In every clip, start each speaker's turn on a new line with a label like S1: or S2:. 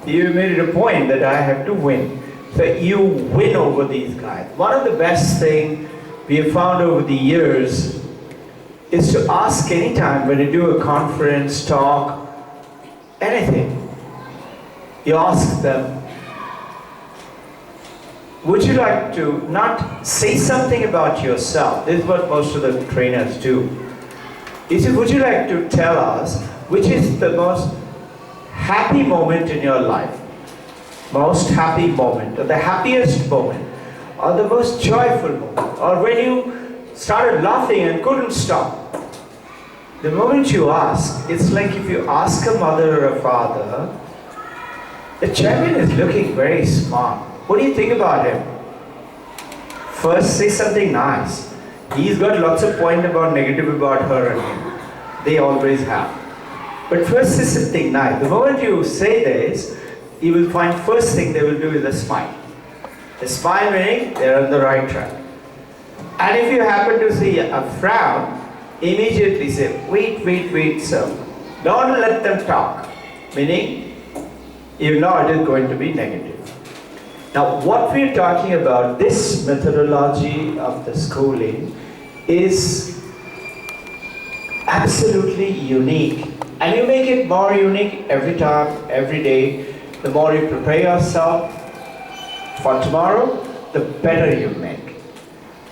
S1: You made it a point that I have to win. So you win over these guys. One of the best things we have found over the years is to ask anytime when you do a conference, talk, anything. You ask them, would you like to not say something about yourself? This is what most of the trainers do. He said, would you like to tell us which is the most happy moment in your life? Most happy moment, or the happiest moment, or the most joyful moment, or when you started laughing and couldn't stop. The moment you ask, it's like if you ask a mother or a father, the champion is looking very smart. What do you think about him? First, say something nice. He's got lots of points about negative about her and him. They always have. But first, say something nice. The moment you say this, you will find first thing they will do is a smile. A smile meaning they're on the right track. And if you happen to see a frown, immediately say, wait, sir. Don't let them talk. Meaning, you know it is going to be negative. Now, what we're talking about, this methodology of the schooling is absolutely unique. And you make it more unique every time, every day. The more you prepare yourself for tomorrow, the better you make.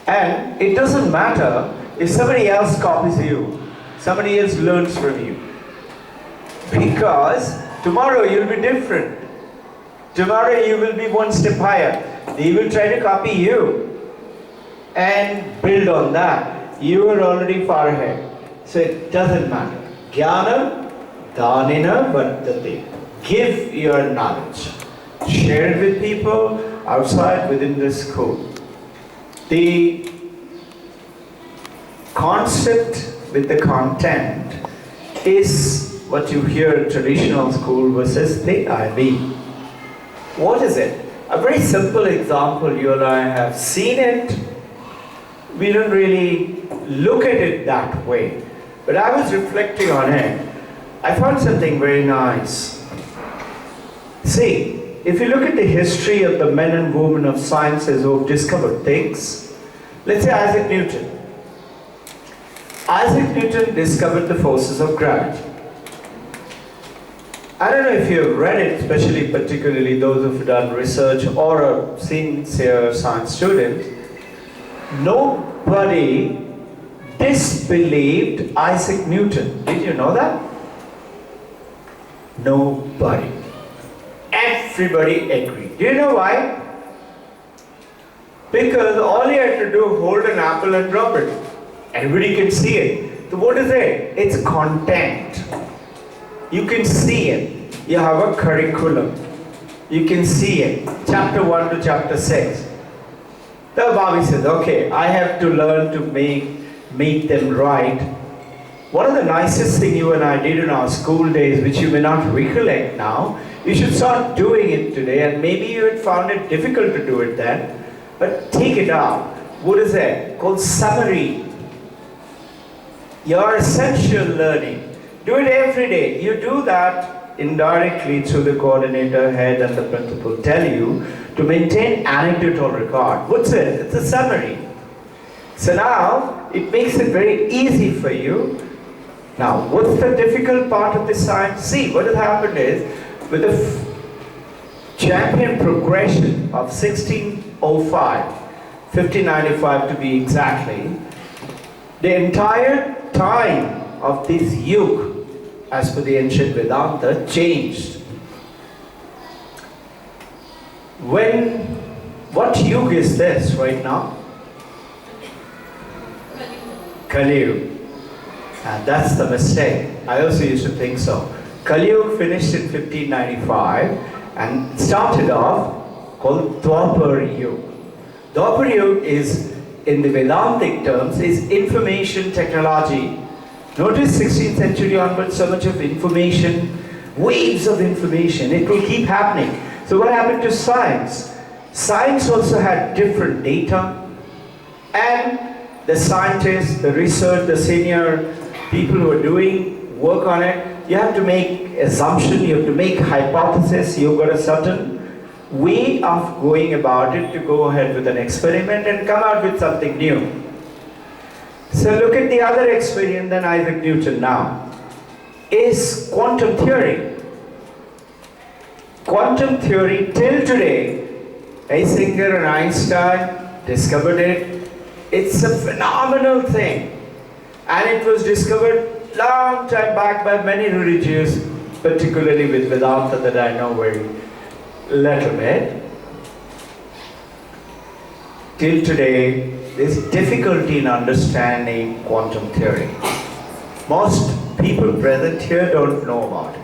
S1: And it doesn't matter if somebody else copies you, somebody else learns from you. Because tomorrow you'll be different. Tomorrow you will be one step higher. They will try to copy you and build on that. You are already far ahead. So it doesn't matter. Jnana, dhanena vartate. Give your knowledge. Share it with people outside, within the school. The concept with the content is what you hear in traditional school versus the IB. What is it? A very simple example, you and I have seen it. We don't really look at it that way. But I was reflecting on it. I found something very nice. See, if you look at the history of the men and women of sciences who have discovered things, let's say Isaac Newton. Isaac Newton discovered the forces of gravity. I don't know if you've read it, especially particularly those who've done research or are sincere science students. Nobody disbelieved Isaac Newton. Did you know that? Nobody. Everybody agreed. Do you know why? Because all you have to do is hold an apple and drop it. Everybody can see it. So what is it? It's content. You can see it. You have a curriculum. You can see it. Chapter 1 to chapter 6. The Bobby says, okay, I have to learn to make them right. One of the nicest things you and I did in our school days, which you may not recollect now, you should start doing it today, and maybe you had found it difficult to do it then, but take it out. What is that? Called summary. Your essential learning. Do it every day. You do that indirectly through the coordinator, head, and the principal tell you to maintain anecdotal record. What's it? It's a summary. So now, it makes it very easy for you. Now, what's the difficult part of the science? See, what has happened is, with the champion progression of 1605, 1595 to be exactly, the entire time of this yuga, as per the ancient Vedanta, changed. What yuga is this right now? Kali Yuga. And that's the mistake. I also used to think so. Kali Yuga finished in 1595 and started off called Dwapar Yuga. Dwapar Yuga is, in the Vedantic terms, is information technology. Notice 16th century onwards, so much of information, waves of information. It will keep happening. So what happened to science? Science also had different data, and the scientists, the research, the senior people who are doing work on it, you have to make assumption, you have to make hypothesis, you've got a certain way of going about it to go ahead with an experiment and come out with something new. So look at the other experiment than Isaac Newton now, is quantum theory. Quantum theory till today, Isaac and Einstein discovered it. It's a phenomenal thing. And it was discovered long time back by many religions, particularly with Vedanta that I know very little bit. Till today, there's difficulty in understanding quantum theory. Most people present here don't know about it.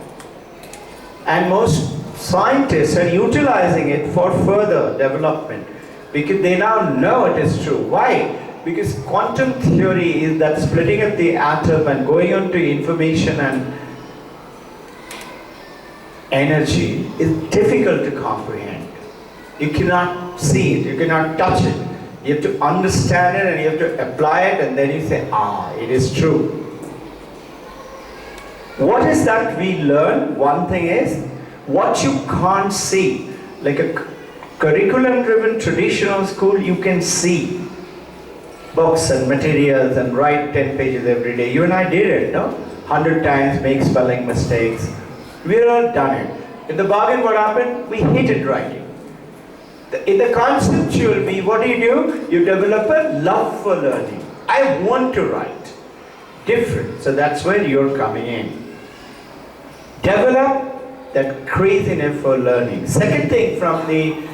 S1: And most scientists are utilizing it for further development because they now know it is true. Why? Because quantum theory is that splitting of the atom and going on to information and energy is difficult to comprehend. You cannot see it, you cannot touch it. You have to understand it and you have to apply it, and then you say, it is true. What is that we learn? One thing is, what you can't see. Like a curriculum-driven traditional school, you can see books and materials and write 10 pages every day. You and I did it, no? 100 times, make spelling mistakes. We've all done it. In the bargain, what happened? We hated writing. In the conceptual me, what do? You develop a love for learning. I want to write. Different. So that's where you're coming in. Develop that craziness for learning. Second thing from the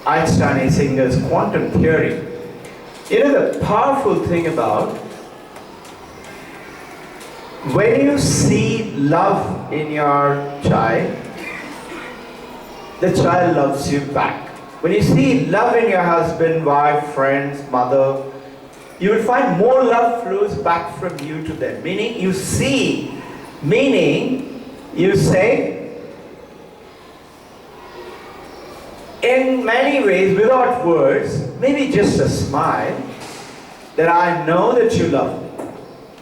S1: Einstein-Isingers quantum theory. The powerful thing about when you see love in your child, the child loves you back. When you see love in your husband, wife, friends, mother, you will find more love flows back from you to them. Meaning you see, you say, in many ways, without words, maybe just a smile, that I know that you love me.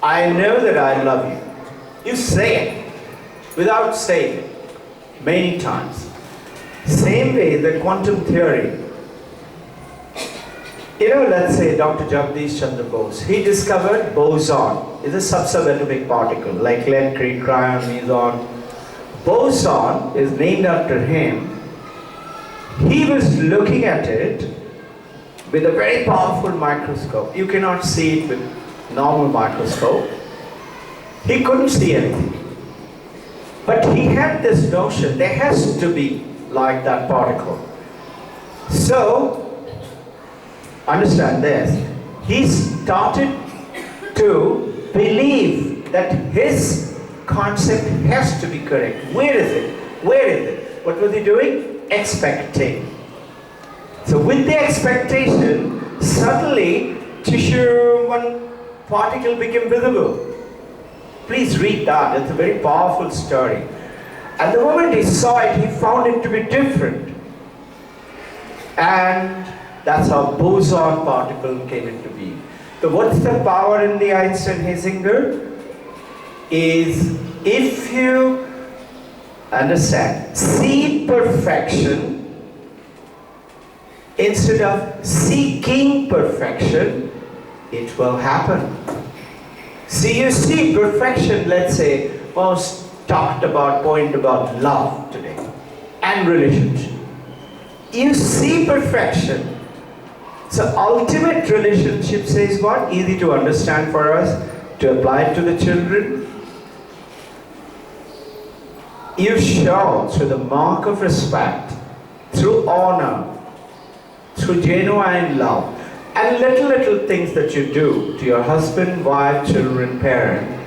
S1: I know that I love you. You say it without saying it many times. Same way, the quantum theory. Let's say Dr. Jagdish Chandra Bose, he discovered boson. It's a subatomic particle, like lead, crayon, meson. Boson is named after him. He was looking at it with a very powerful microscope. You cannot see it with normal microscope. He couldn't see anything. But he had this notion, there has to be like that particle. So, understand this. He started to believe that his concept has to be correct. Where is it? Where is it? What was he doing? Expecting. So with the expectation, suddenly tissue, one particle became visible. Please read that. It's a very powerful story. And the moment he saw it, he found it to be different. And that's how boson particle came into being. So what's the power in the Einstein-Isingers? Is if you understand, see perfection instead of seeking perfection, it will happen. See, you see perfection, let's say, most talked about, point about love today and relationship. You see perfection. So ultimate relationship says what? Easy to understand for us, to apply it to the children. You show through the mark of respect, through honor, through genuine love, and little things that you do to your husband, wife, children, parent,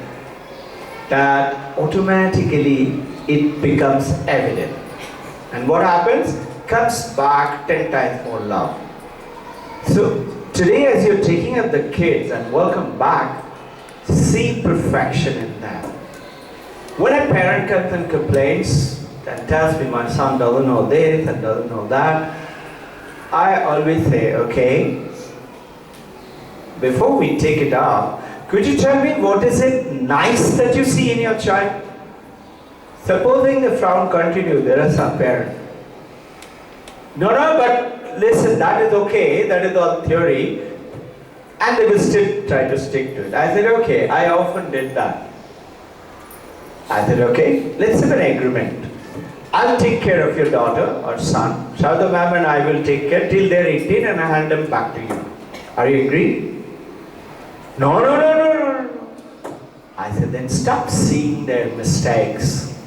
S1: that automatically it becomes evident. And what happens? Comes back 10 times more love. So today, as you're taking up the kids and welcome back, see perfection in them. When a parent comes and complains and tells me my son doesn't know this and doesn't know that, I always say, okay, before we take it up, Could you tell me what is it nice that you see in your child? Supposing the frown continues, there are some parents. No, but listen, that is okay, that is all theory. And they will still try to stick to it. I said, okay, I often did that. I said, okay, let's have an agreement. I'll take care of your daughter or son. Shauda ma'am and I will take care till they're 18 and I hand them back to you. Are you agree? No. I said, then stop seeing their mistakes.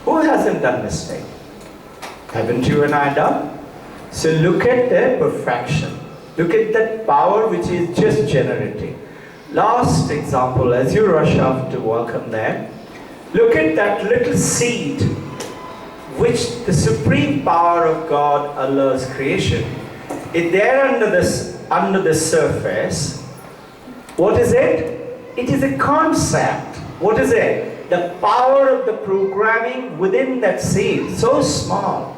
S1: Who hasn't done mistake? Haven't you and I done? So look at their perfection. Look at that power which is just generating. Last example, as you rush off to welcome them, look at that little seed which the supreme power of God, Allah's creation, is there under the surface. What is it? It is a concept. What is it? The power of the programming within that seed, so small.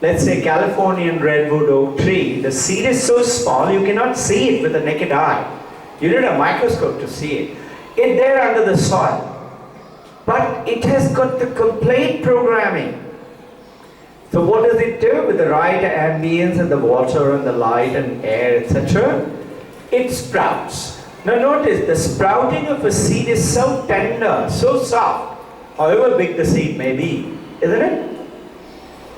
S1: Let's say Californian redwood oak tree, the seed is so small you cannot see it with the naked eye. You need a microscope to see it. It's there under the soil. But it has got the complete programming. So what does it do with the right ambience and the water and the light and air, etc.? It sprouts. Now notice, the sprouting of a seed is so tender, so soft, however big the seed may be, isn't it?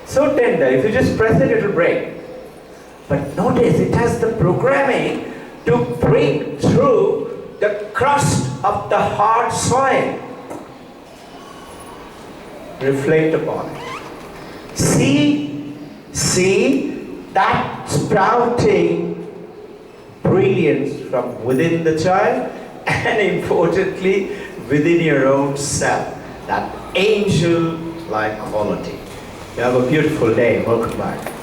S1: So tender, if you just press it, it will break. But notice, it has the programming to break through the crust of the hard soil. Reflect upon it. See that sprouting brilliance from within the child, and importantly, within your own self. That angel-like quality. You have a beautiful day. Welcome back.